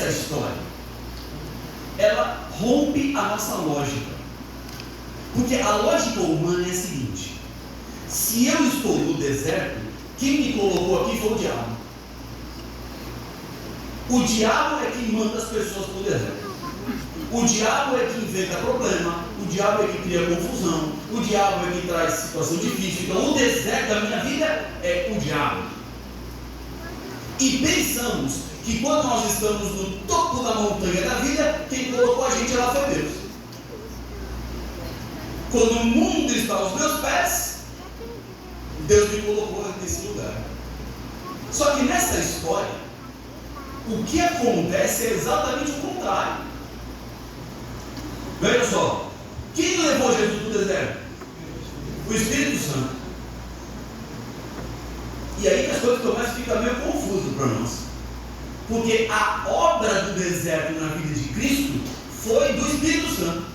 essa história, ela rompe a nossa lógica. Porque a lógica humana é a seguinte: se eu estou no deserto, quem me colocou aqui foi o diabo. O diabo é quem manda as pessoas para o deserto. O diabo é quem inventa problema. O diabo é quem cria confusão. O diabo é quem traz situação difícil. Então o deserto da minha vida é o diabo. E pensamos que quando nós estamos no topo da montanha da vida, quem colocou a gente lá foi Deus. Quando o mundo está aos meus pés, Deus me colocou nesse lugar. Só que nessa história, o que acontece é exatamente o contrário. Veja só, quem levou Jesus do deserto? O Espírito Santo. E aí que as coisas começam a ficar meio confusas para nós. Porque a obra do deserto na vida de Cristo foi do Espírito Santo.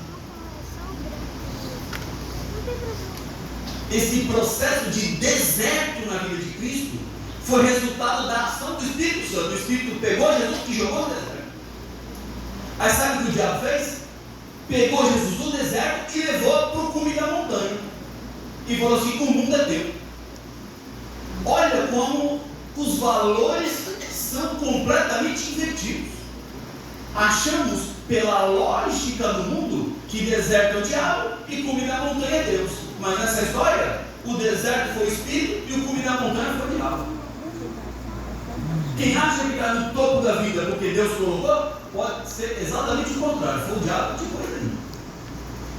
Esse processo de deserto na vida de Cristo foi resultado da ação do Espírito Santo. O Espírito pegou Jesus e jogou no deserto. Aí sabe o que o diabo fez? Pegou Jesus do deserto e levou para o cume da montanha. E falou assim: o mundo é teu. Olha como os valores são completamente invertidos. Achamos, pela lógica do mundo, que deserto é o diabo e cume da montanha é Deus. Mas nessa história, o deserto foi o Espírito e o cume da montanha foi o diabo. Quem acha que está no topo da vida porque Deus colocou, pode ser exatamente o contrário. Foi o diabo que foi ali.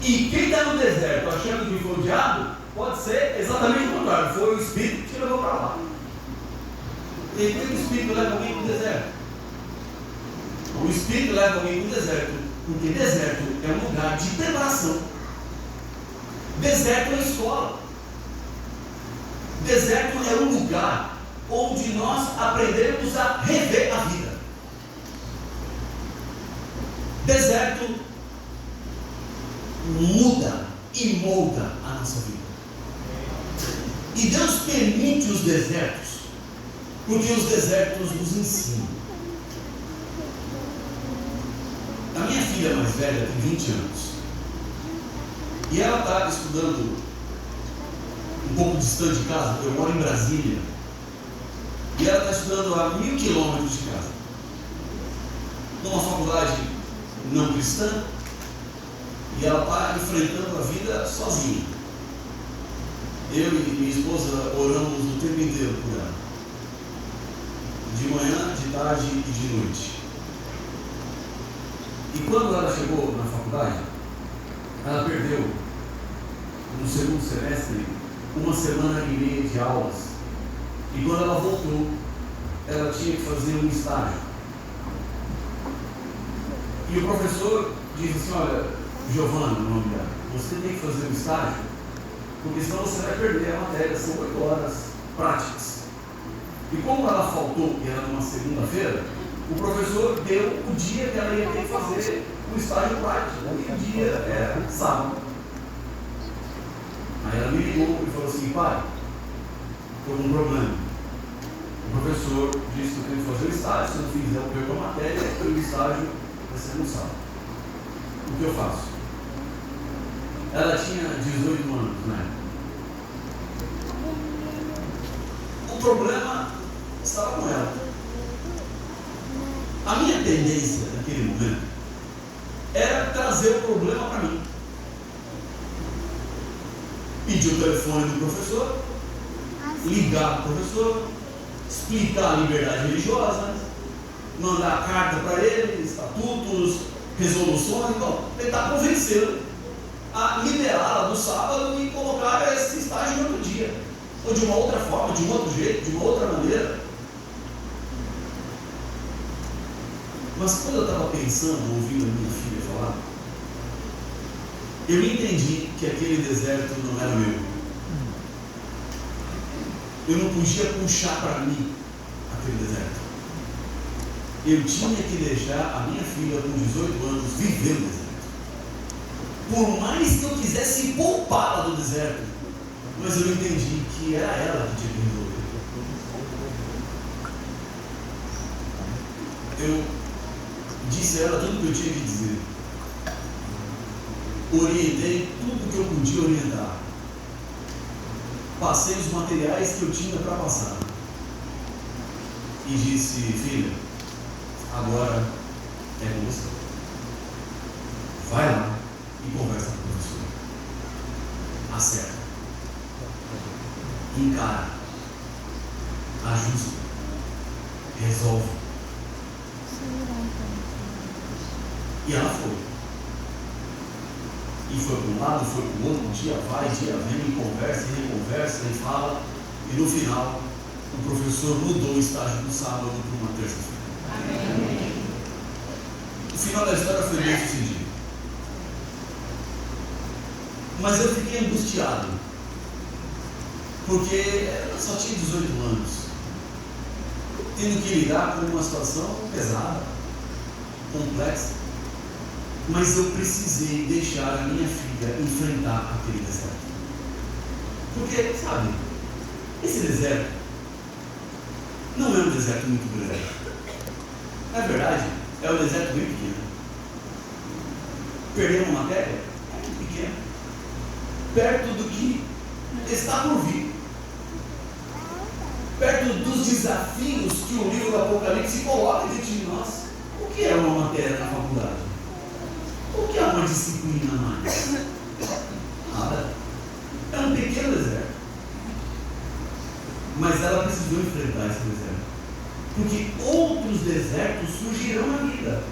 E quem está no deserto achando que foi o diabo, pode ser exatamente o contrário. Foi o Espírito que te levou para lá. E por que o Espírito leva alguém para o deserto? O Espírito leva alguém para o deserto porque deserto é um lugar de preparação. Deserto é escola. Deserto é um lugar onde nós aprendemos a rever a vida. Deserto muda e molda a nossa vida. E Deus permite os desertos, porque os desertos nos ensinam. A minha filha mais velha tem 20 anos. E ela está estudando um pouco distante de casa. Eu moro em Brasília. E ela está estudando a 1000 quilômetros de casa, numa faculdade não cristã. E ela está enfrentando a vida sozinha. Eu e minha esposa oramos o tempo inteiro por ela, de manhã, de tarde e de noite. E quando ela chegou na faculdade, ela perdeu, no segundo semestre, 1 semana e meia de aulas. E quando ela voltou, ela tinha que fazer um estágio. E o professor disse assim: olha, Giovana, o nome dela, você tem que fazer um estágio, porque senão você vai perder a matéria, são 8 horas práticas. E como ela faltou, e era numa segunda-feira, o professor deu o dia que ela ia ter que fazer o estágio prático, e o dia era sábado. Aí ela me ligou e falou assim: pai, estou com um problema. O professor disse que eu tenho que fazer o estágio, se eu não fizer eu perco a matéria, e o estágio vai ser no sábado. O que eu faço? Ela tinha 18 anos, né? O problema estava com ela. A minha tendência naquele momento era trazer o problema para mim. Pedir o telefone do professor, ligar para o professor, explicar a liberdade religiosa, mandar carta para ele, estatutos, resoluções, tentar convencê-lo a liberá-la do sábado e colocar esse estágio no outro dia, ou de uma outra forma, de um outro jeito, de uma outra maneira. Mas quando eu estava pensando, ouvindo a minha filha falar, eu entendi que aquele deserto não era meu. Eu não podia puxar para mim aquele deserto. Eu tinha que deixar a minha filha com 18 anos viver o deserto. Por mais que eu quisesse poupá-la do deserto, mas eu entendi que era ela que tinha que resolver. Disse a ela tudo o que eu tinha que dizer. Orientei tudo que eu podia orientar. Passei os materiais que eu tinha para passar. E disse: filha, agora é com você. Vai lá e conversa com o professor. Acerta. Encara. Ajusta. Resolve. E ela foi. E foi para um lado, foi para o outro, dia vai, dia vem, e conversa, e reconversa, e fala. E no final, o professor mudou o estágio do sábado para uma terça-feira. O final da história foi bem sucedido. Mas eu fiquei angustiado, porque eu só tinha 18 anos, tendo que lidar com uma situação pesada, complexa. Mas eu precisei deixar a minha filha enfrentar aquele deserto. Porque, sabe, esse deserto não é um deserto muito grande. Na verdade, é um deserto bem pequeno. Perder uma matéria é muito pequeno, perto do que está por vir, perto dos desafios que o livro do Apocalipse coloca diante de nós. O que é uma matéria na faculdade? O que é uma disciplina a mais? Nada. É um pequeno deserto. Mas ela precisou enfrentar esse deserto, porque outros desertos surgirão na vida,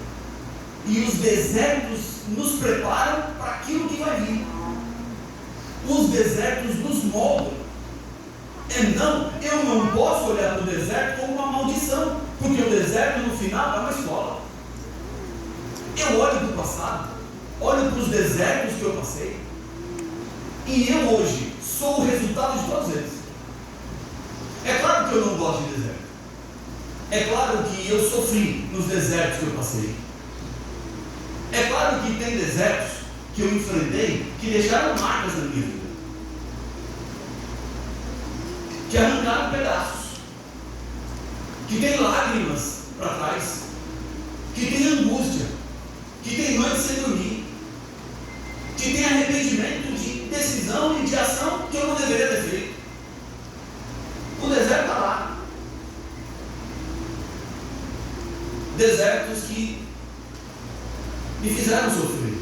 e os desertos nos preparam para aquilo que vai vir. Os desertos nos moldam. Então, eu não posso olhar para o deserto como uma maldição, porque o deserto no final é uma escola. Eu olho para o passado, olho para os desertos que eu passei, e eu hoje sou o resultado de todos eles. É claro que eu não gosto de deserto. É claro que eu sofri nos desertos que eu passei. É claro que tem desertos que eu enfrentei que deixaram marcas na minha vida, que arrancaram pedaços, que tem lágrimas para trás, que tem angústia, que tem noite sem dormir, que tem arrependimento de decisão e de ação que eu não deveria ter feito. O deserto está lá. Desertos que me fizeram sofrer.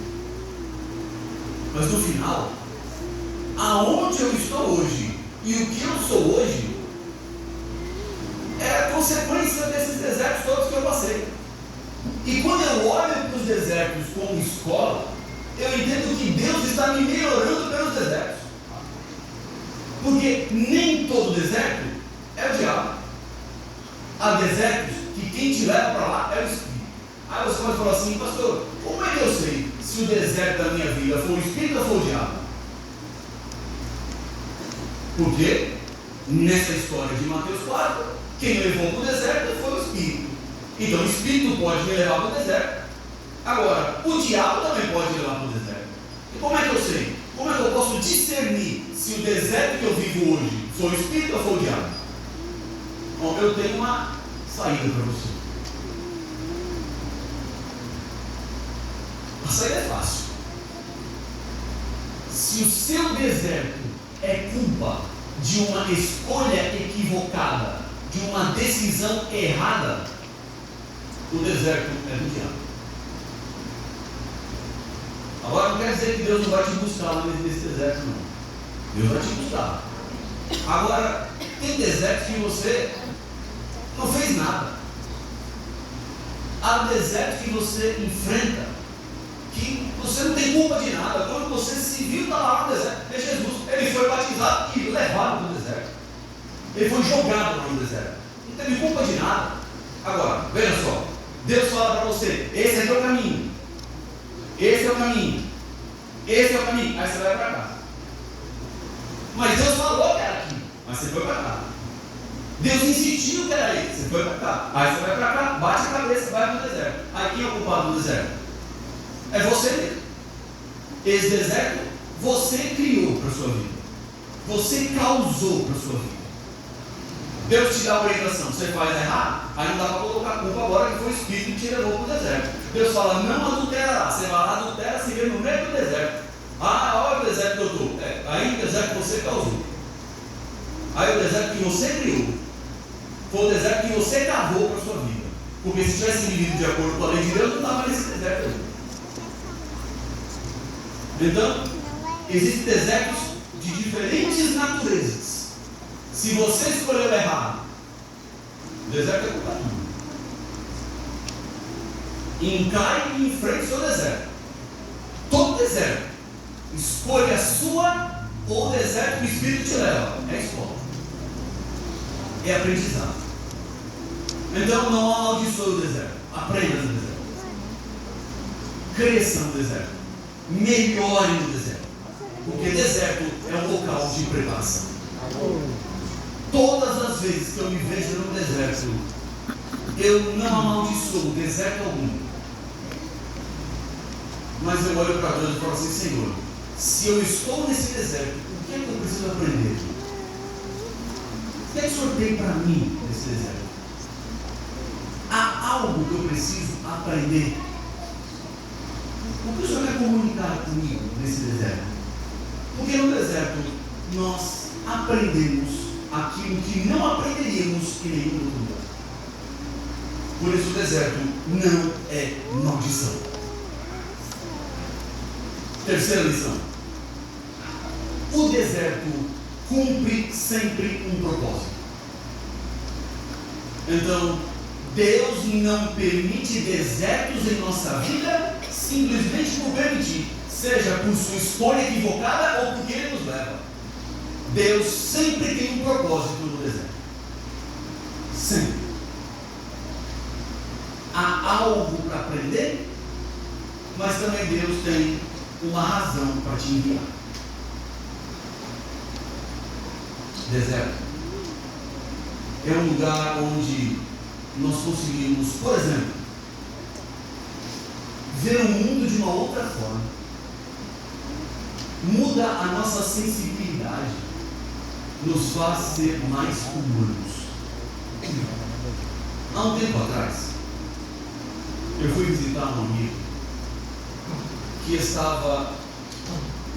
Mas no final, aonde eu estou hoje e o que eu sou hoje é a consequência desses desertos todos que eu passei. E quando eu olho para os desertos como escola, eu entendo que Deus está me melhorando pelos desertos. Porque nem todo deserto é o diabo. Há desertos que quem te leva para lá é o Espírito. Aí você pode falar assim: pastor, como é que eu sei se o deserto da minha vida foi o Espírito ou foi o diabo? Porque nessa história de Mateus 4, quem levou para o deserto foi o Espírito. Então o Espírito pode me levar para o deserto. Agora, o diabo também pode me levar para o deserto. E como é que eu sei? Como é que eu posso discernir se o deserto que eu vivo hoje foi o Espírito ou foi o diabo? Bom, eu tenho uma saída para você. A saída é fácil. Se o seu deserto é culpa de uma escolha equivocada, de uma decisão errada, o deserto é do diabo. Agora não quer dizer que Deus não vai te buscar lá nesse deserto, não. Deus vai te buscar. Agora, tem desertos que você não fez nada. Há desertos que você enfrenta que você não tem culpa de nada. Quando você se viu, está lá no deserto. É Jesus. Ele foi batizado e levado para o deserto. Ele foi jogado para o deserto. Não teve culpa de nada. Agora, veja só. Deus fala para você: esse é o teu caminho. Esse é o caminho. Esse é o caminho. Aí você vai para cá. Mas Deus falou que era aqui. Mas você foi para cá. Deus insistiu que era esse. Você foi para cá. Aí você vai para cá, bate a cabeça, vai para o deserto. Aí quem é o culpado do deserto? É você mesmo. Esse deserto você criou para a sua vida. Você causou para a sua vida. Deus te dá a orientação, você faz errado, aí não dá para colocar a culpa agora que foi o Espírito que te levou para o deserto. Deus fala, não adulterará, você vai lá, adultera, se vê no meio do deserto. Olha o deserto que eu estou. Aí o deserto que você causou. Aí o deserto que você criou. Foi o deserto que você cavou para a sua vida. Porque se tivesse vivido de acordo com a lei de Deus, não estava nesse deserto aí. Então, existem desertos de diferentes naturezas. Se você escolheu errado, o deserto é culpa tua. Encare e enfrente o seu deserto. Todo deserto, escolha a sua ou o deserto que o Espírito te leva. É escola. É aprendizado. Então não amaldiçoe o deserto. Aprenda no deserto. Cresça no deserto. Melhore no deserto. Porque deserto é um local de preparação. Todas as vezes que eu me vejo no deserto, eu não amaldiçoo deserto algum. Mas eu olho para Deus e falo assim, Senhor, se eu estou nesse deserto, o que é que eu preciso aprender aqui? O que é que o Senhor tem para mim nesse deserto? Há algo que eu preciso aprender? O que o Senhor quer comunicar comigo nesse deserto? Porque no deserto nós aprendemos aquilo que não aprenderíamos em nenhum outro lugar. Por isso o deserto não é maldição. Terceira lição. O deserto cumpre sempre um propósito. Então, Deus não permite desertos em nossa vida simplesmente por permitir, seja por sua escolha equivocada ou porque Ele nos leva. Deus sempre tem um propósito no deserto. Sempre. Há algo para aprender, mas também Deus tem uma razão para te enviar. Deserto é um lugar onde nós conseguimos, por exemplo, ver o mundo de uma outra forma. Muda a nossa sensibilidade, nos faz ser mais humanos. Há um tempo atrás, eu fui visitar um amigo que estava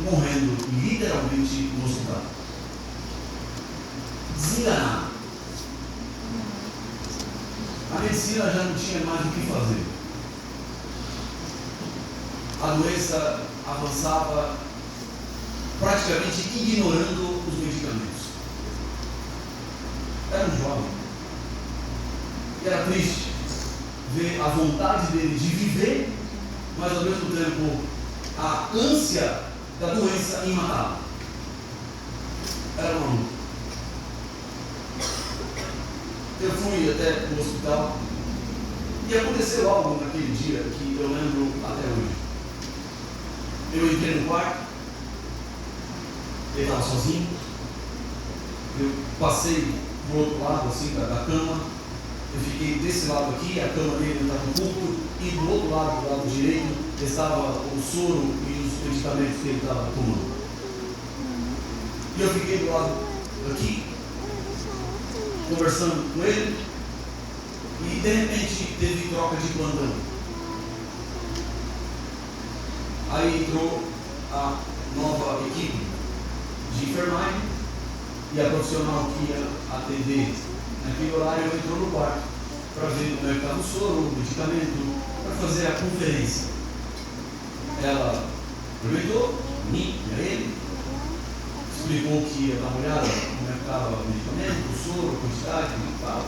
morrendo literalmente no hospital. Desenganado. A medicina já não tinha mais o que fazer. A doença avançava praticamente ignorando os medicamentos. Era um jovem. E era triste ver a vontade dele de viver, mas ao mesmo tempo a ânsia da doença em matá-lo. Era uma luta. Eu fui até o hospital e aconteceu algo naquele dia que eu lembro até hoje. Eu entrei no quarto, ele estava sozinho, eu passei do outro lado assim da cama, eu fiquei desse lado aqui, a cama dele estava no púlpito, e do outro lado, do lado direito, estava o soro e os medicamentos que ele estava tomando. E eu fiquei do lado daqui, conversando com ele, e de repente teve troca de plantão. Aí entrou a nova equipe de enfermagem e a profissional que ia atender naquele horário entrou no quarto para ver como é que estava o soro, o medicamento, para fazer a conferência. Ela perguntou a mim e a ele, explicou que ia dar uma olhada como é que estava o medicamento, o soro, a quantidade e tal.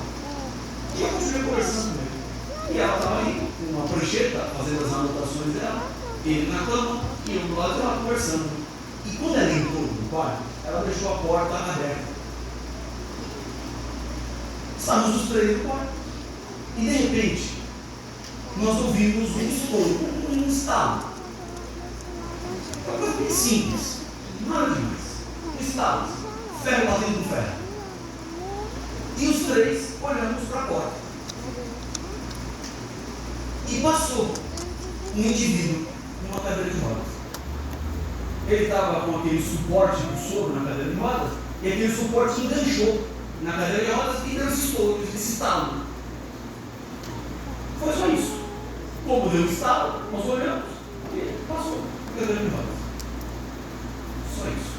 E eu continuei conversando com ele. E ela estava aí com uma prancheta fazendo as anotações dela, ele na cama e eu do lado dela conversando. E quando ela entrou no quarto, ela deixou a porta aberta. Estávamos os três no quarto. E de repente, nós ouvimos um estouro, um estalo. Uma coisa bem simples, nada demais. Um estalo, ferro batendo no ferro. E os três olhamos para a porta. E passou um indivíduo numa cadeira de rodas. Ele estava com aquele suporte do soro na cadeira de rodas, e aquele suporte enganchou na cadeira de rodas e deu esse estalo. Foi só isso. Como deu um estalo, nós olhamos e passou a cadeira de rodas. Só isso.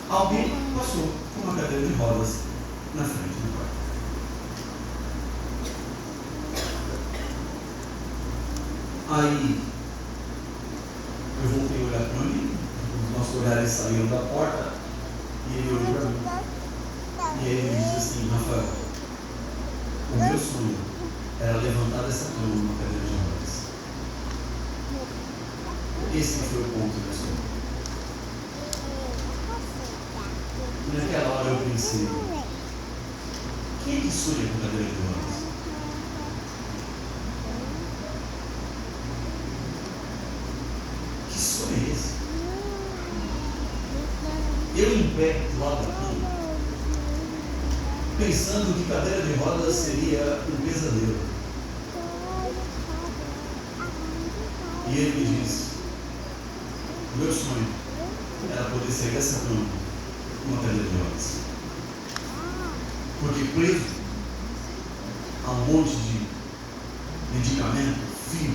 Alguém passou com uma cadeira de rodas na frente do quarto. Aí eu voltei a olhar para mim, os nossos olhares saíram da porta e ele olhou para mim. E ele me disse assim: Rafael, o meu sonho era levantar dessa cama numa cadeira de rodas. Esse foi o ponto da história. E naquela hora eu pensei: quem é que sonha com cadeira de rodas? Que sonho é esse? Eu em pé do lado daqui, pensando que cadeira de rodas seria um pesadelo. E ele me disse: meu sonho era poder sair dessa cama com uma cadeira de rodas. Porque preso a um monte de medicamento, fio,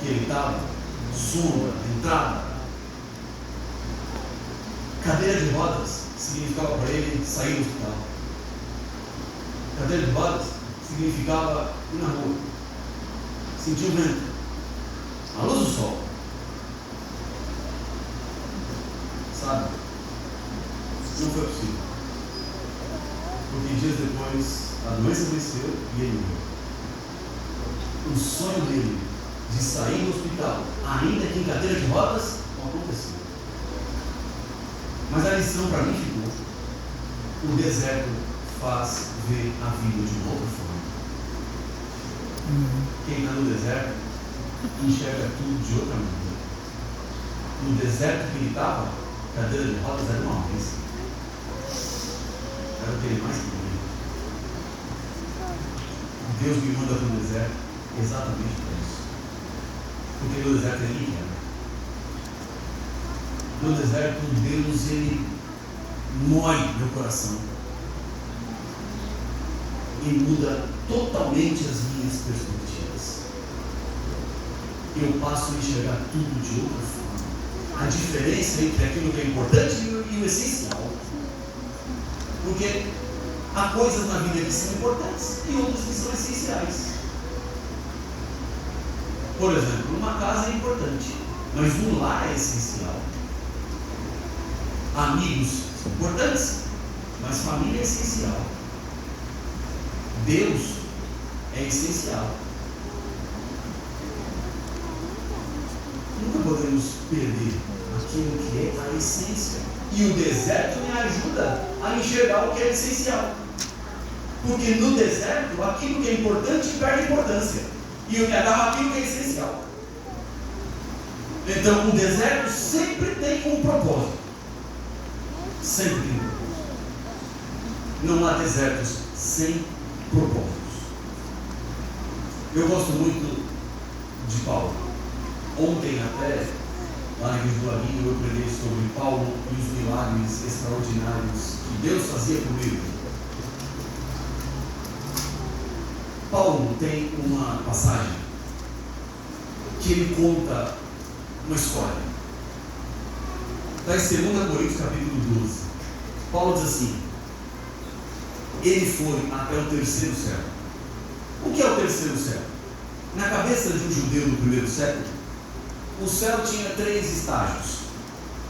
que ele estava, sombra, entrada. Cadeira de rodas significava para ele sair do hospital. Cadeira de rodas significava ir na rua, sentir o vento, a luz do sol. Sabe? Não foi possível. Porque dias depois a doença venceu e ele morreu. O sonho dele de sair do hospital, ainda que em cadeira de rodas, não aconteceu. Mas a lição para mim ficou: o deserto faz ver a vida de uma outra forma. Quem está no deserto enxerga tudo de outra maneira. No deserto que ele estava, cadeira de rodas era uma bênção. Era o que ele mais queria. Deus me manda para o deserto exatamente para isso. Porque no deserto ele quer. No deserto, Deus, ele moe meu coração e muda totalmente as minhas perspectivas. Eu passo a enxergar tudo de outra forma. A diferença entre aquilo que é importante e o essencial. Porque há coisas na vida que são importantes e outras que são essenciais. Por exemplo, uma casa é importante, mas um lar é essencial. Amigos são importantes, mas família é essencial. Deus é essencial. Nunca podemos perder aquilo que é a essência. E o deserto me ajuda a enxergar o que é essencial. Porque no deserto, aquilo que é importante perde importância. E eu me agarro aquilo que é essencial. Então, o deserto sempre tem um propósito. Sempre tem um propósito. Não há desertos sem propósitos. Eu gosto muito de Paulo. Ontem até, lá na igreja do Laguinho, eu preguei sobre Paulo e os milagres extraordinários que Deus fazia por ele. Paulo tem uma passagem que ele conta uma história. Está em 2 Coríntios capítulo 12. Paulo diz assim: ele foi até o terceiro céu. O que é o terceiro céu? Na cabeça de um judeu do primeiro século, o céu tinha 3 estágios.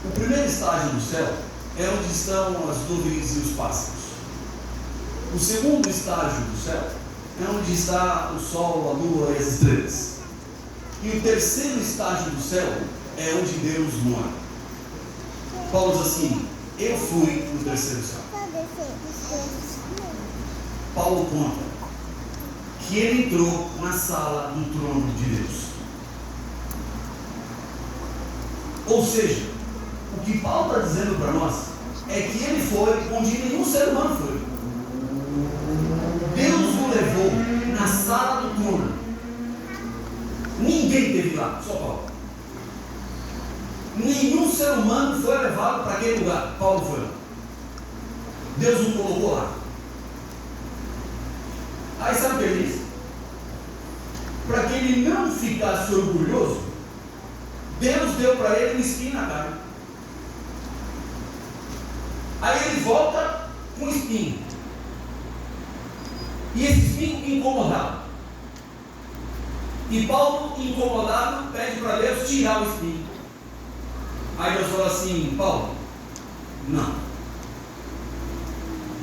O primeiro estágio do céu é onde estão as nuvens e os pássaros. O segundo estágio do céu é onde está o sol, a lua e as estrelas. E o terceiro estágio do céu é onde Deus mora. Paulo diz assim: eu fui no terceiro céu. Paulo conta que ele entrou na sala do trono de Deus. Ou seja, o que Paulo está dizendo para nós é que ele foi onde nenhum ser humano foi. Deus o levou na sala do trono. Ninguém teve lá, só Paulo. Nenhum ser humano foi levado para aquele lugar. Paulo foi lá. Deus o colocou lá. Aí sabe o que ele disse? Para que ele não ficasse orgulhoso, Deus deu para ele um espinho na carne. Aí ele volta com um espinho. E esse espinho incomodava. E Paulo, incomodado, pede para Deus tirar o espinho. Aí Deus fala assim: Paulo, não,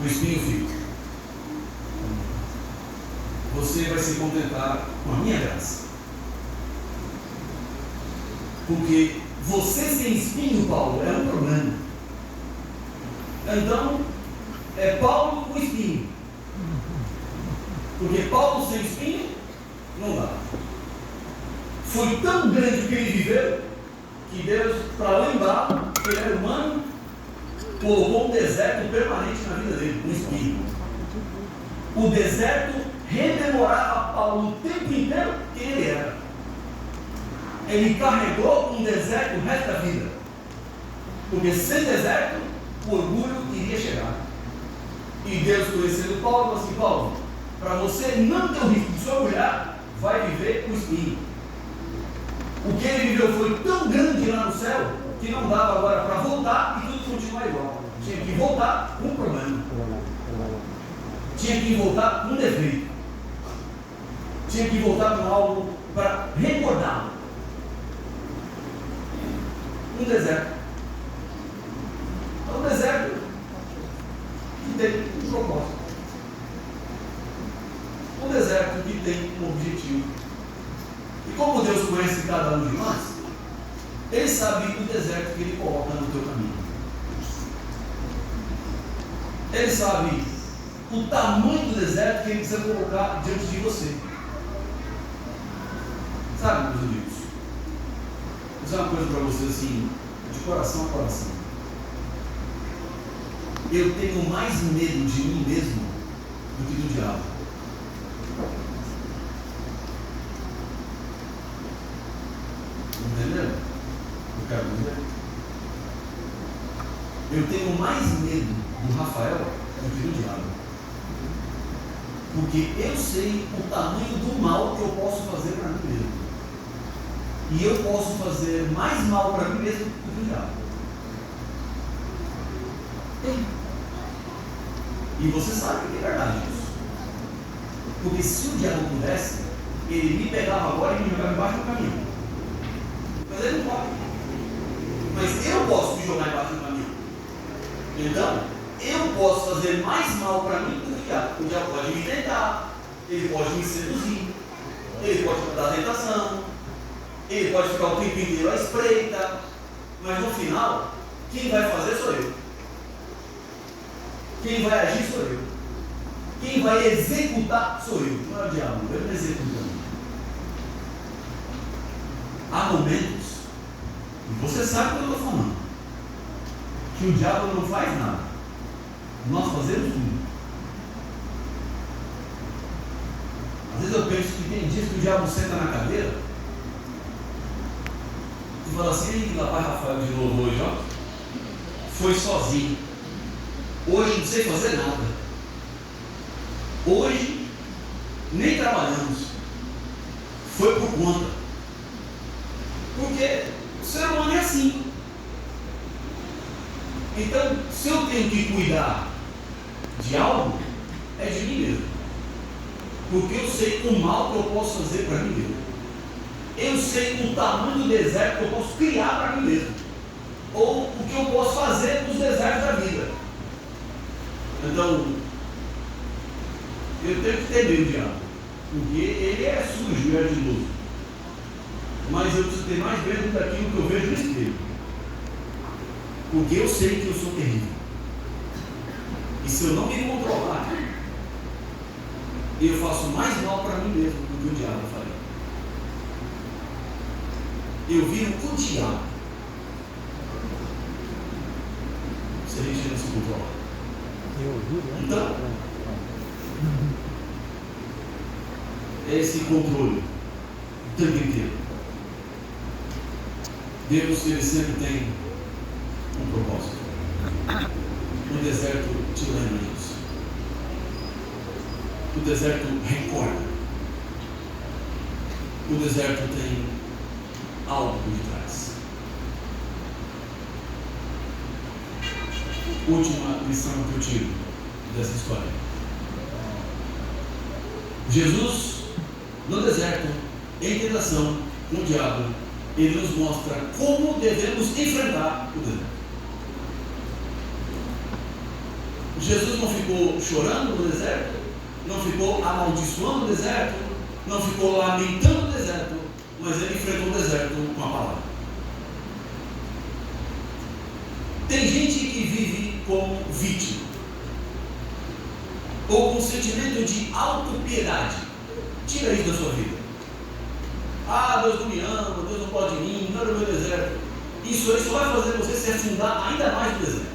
o espinho fica. Você vai se contentar com a minha graça. Porque você sem espinho, Paulo, é um problema. Então, é Paulo com espinho. Porque Paulo sem espinho, não dá. Foi tão grande o que ele viveu, que Deus, para lembrar que ele era humano, colocou um deserto permanente na vida dele, um espinho. O deserto rememorava Paulo o tempo inteiro quem ele era. Ele carregou um deserto o resto da vida. Porque sem deserto, o orgulho iria chegar. E Deus, conhecendo Paulo, falou assim: Paulo, para você não ter o risco de se orgulhar, vai viver com espinho. O que ele viveu foi tão grande lá no céu, que não dava agora para voltar e tudo continuar igual. Tinha que voltar com um problema. Tinha que voltar com um defeito. Tinha que voltar com algo para recordar. Um deserto. É um deserto que tem um propósito. Um deserto que tem um objetivo. E como Deus conhece cada um de nós, Ele sabe o deserto que Ele coloca no teu caminho. Ele sabe o tamanho do deserto que Ele precisa colocar diante de você. Sabe, meus amigos? Vou dizer uma coisa para vocês assim, de coração a coração. Eu tenho mais medo de mim mesmo do que do diabo. Entendeu? Eu quero dizer. Eu tenho mais medo do Rafael do que do diabo. Porque eu sei o tamanho do mal que eu posso fazer para mim mesmo. E eu posso fazer mais mal para mim mesmo do que o diabo. E você sabe que é verdade isso. Porque se o diabo pudesse, ele me pegava agora e me jogava embaixo do caminhão. Mas ele não pode. Mas eu posso me jogar embaixo do caminhão. Então, eu posso fazer mais mal para mim do que o diabo. O diabo pode me tentar, ele pode me seduzir, ele pode me dar tentação, ele pode ficar o tempo inteiro à espreita, mas no final, quem vai fazer sou eu. Quem vai agir sou eu. Quem vai executar sou eu. Não é o diabo, eu não executo. Há momentos, e você sabe o que eu estou falando, que o diabo não faz nada. Nós fazemos tudo. Às vezes eu penso que tem dias que o diabo senta na cadeira e fala assim: rapaz, Rafael de novo hoje, ó, foi sozinho. Hoje não sei fazer nada. Hoje nem trabalhamos. Foi por conta. Porque o ser humano é assim. Então, se eu tenho que cuidar de algo, é de mim mesmo. Porque eu sei o mal que eu posso fazer para mim mesmo. Eu sei o tamanho do deserto que eu posso criar para mim mesmo. Ou o que eu posso fazer nos desertos da vida. Então, eu tenho que ter medo do diabo. Porque ele é sujo, é ardiloso. Mas eu preciso ter mais medo daquilo que eu vejo no espelho. Porque eu sei que eu sou terrível. E se eu não me controlar, eu faço mais mal para mim mesmo do que o diabo faria. Eu viro o diabo. Se a gente não se controlar. Então, é esse controle o tempo inteiro. Deus, ele sempre tem um propósito. No deserto te lembra disso. O deserto recorda. O deserto tem algo por trás. Última lição que eu tiro dessa história. Jesus, no deserto, em tentação com o diabo, ele nos mostra como devemos enfrentar o deserto. Jesus não ficou chorando no deserto, não ficou amaldiçoando o deserto, não ficou lamentando o deserto, mas ele enfrentou o deserto com a palavra. Tem gente que vive como vítima, ou com sentimento de autopiedade. Tira isso da sua vida. Ah, Deus não me ama, Deus não pode de mim, não é o meu deserto. Isso aí só vai fazer você se afundar ainda mais no deserto.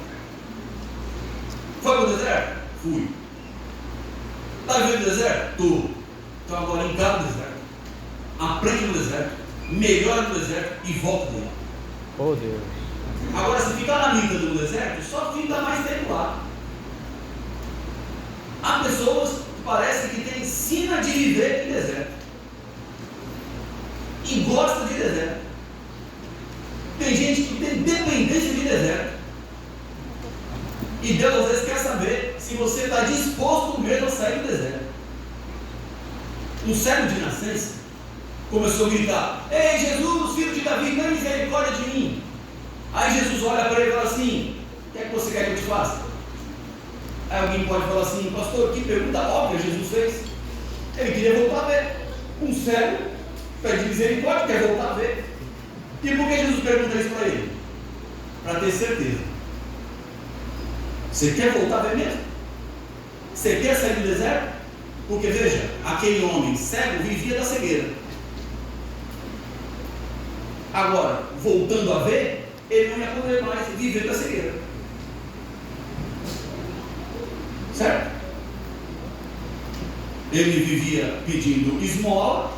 Foi para o deserto? Fui. Está vivendo no deserto? Estou. Então agora encara o deserto, aprende no deserto, melhora no deserto e volta dele. Oh Deus. Agora, se ficar na vida do deserto, só fica mais tempo lá. Há pessoas que parecem que têm sina de viver em deserto e gosta de deserto. Tem gente que tem dependência de deserto. E Deus às vezes quer saber se você está disposto mesmo a sair do deserto. Um cego de nascença começou a gritar: Ei Jesus, filho de Davi, tenha misericórdia de mim. Aí Jesus olha para ele e fala assim: o que é que você quer que eu te faça? Aí alguém pode falar assim: pastor, que pergunta óbvia Jesus fez. Ele queria voltar a ver. Um cego pede misericórdia, quer voltar a ver. E por que Jesus pergunta isso para ele? Para ter certeza. Você quer voltar a ver mesmo? Você quer sair do deserto? Porque veja, aquele homem cego vivia da cegueira. Agora, voltando a ver, ele não ia poder mais viver da cegueira. Certo? Ele vivia pedindo esmola.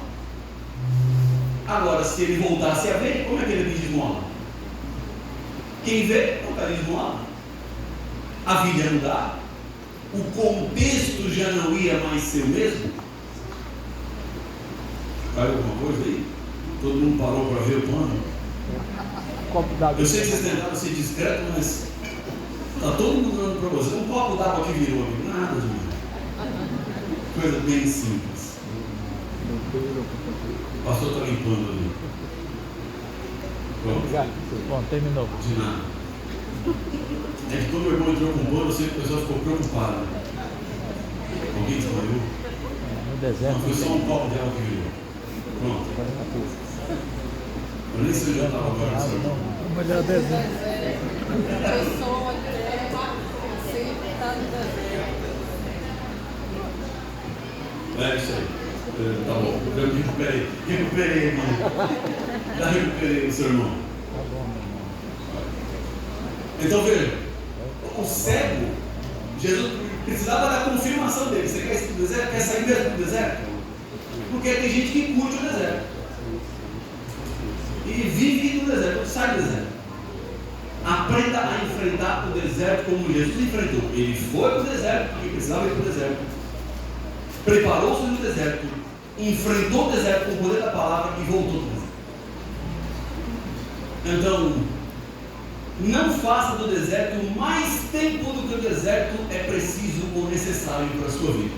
Agora, se ele voltasse a ver, como é que ele pede esmola? Quem vê, não pede esmola. A vida ia mudar. O contexto já não ia mais ser o mesmo. Caiu alguma coisa aí? Todo mundo parou para ver o plano? Eu sei que vocês tentaram ser discretos, mas está todo mundo dando para você. Um copo d'água que virou aqui, nada de mim. Coisa bem simples. O pastor está limpando ali. Pronto. Bom, terminou. De nada. É que todo meu irmão entrou com pano, eu sei que o pessoal ficou preocupado. Alguém desmaiou? No deserto. Não, foi só um copo de água que virou. Pronto. Eu nem sei onde eu estava agora no sermão. O melhor deserto. Pessoa que sempre está no deserto. É isso aí. Tá bom. Eu recuperei. Recuperei, mano. Já recuperei o sermão. Tá bom, meu irmão. Então veja, o cego, Jesus precisava da confirmação dele. Você quer sair do deserto? Quer sair mesmo do deserto? Porque tem gente que curte o deserto e vive no deserto, sai do deserto. Aprenda a enfrentar o deserto como Jesus enfrentou. Ele foi para o deserto porque precisava ir para o deserto, preparou-se no deserto, enfrentou o deserto com o poder da palavra e voltou para o deserto. Então, não faça do deserto mais tempo do que o deserto é preciso ou necessário para a sua vida.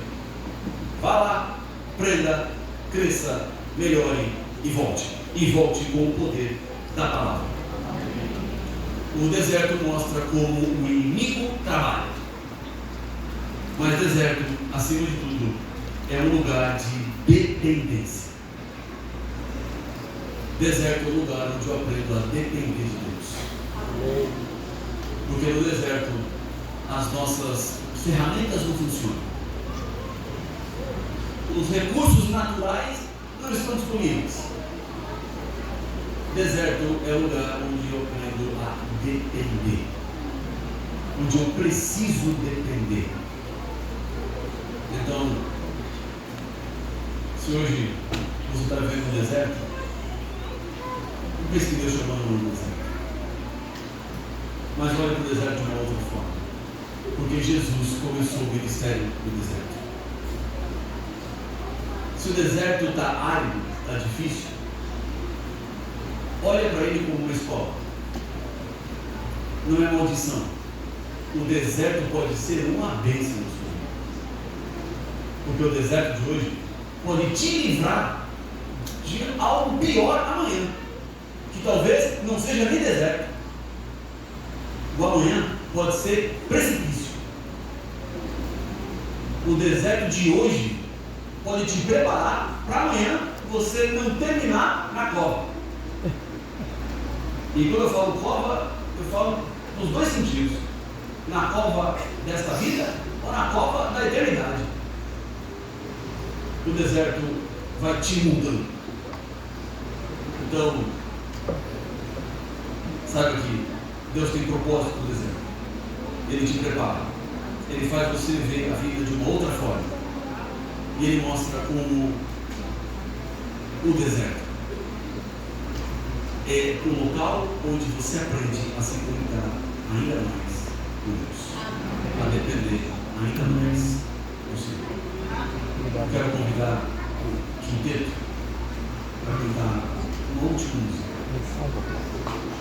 Vá lá, aprenda, cresça, melhore e volte. E volte com o poder da palavra. O deserto mostra como o inimigo trabalha. Mas deserto, acima de tudo, é um lugar de dependência. Deserto é um lugar onde eu aprendo a depender de Deus. Porque no deserto as nossas ferramentas não funcionam. Os recursos naturais não estão disponíveis. Deserto é o lugar onde eu aprendo a depender. Onde eu preciso depender. Então, se hoje você está vivendo no deserto, não pense que Deus chamando no deserto. Mas olhe para o deserto de uma outra forma. Porque Jesus começou o ministério no deserto. Se o deserto está árido, está difícil, olha para ele como uma escola. Não é maldição. O deserto pode ser uma bênção na sua vida. Porque o deserto de hoje pode te livrar de algo pior amanhã, que talvez não seja nem deserto. O amanhã pode ser precipício. O deserto de hoje pode te preparar para amanhã você não terminar na cova. E quando eu falo cova, eu falo nos dois sentidos: na cova desta vida ou na cova da eternidade. O deserto vai te mudando. Então, saiba que Deus tem propósito no deserto. Ele te prepara. Ele faz você ver a vida de uma outra forma. E Ele mostra como o deserto é o local onde você aprende a se conectar ainda mais com Deus, a depender ainda mais do Senhor. Eu quero convidar o quinteto para cantar uma última música.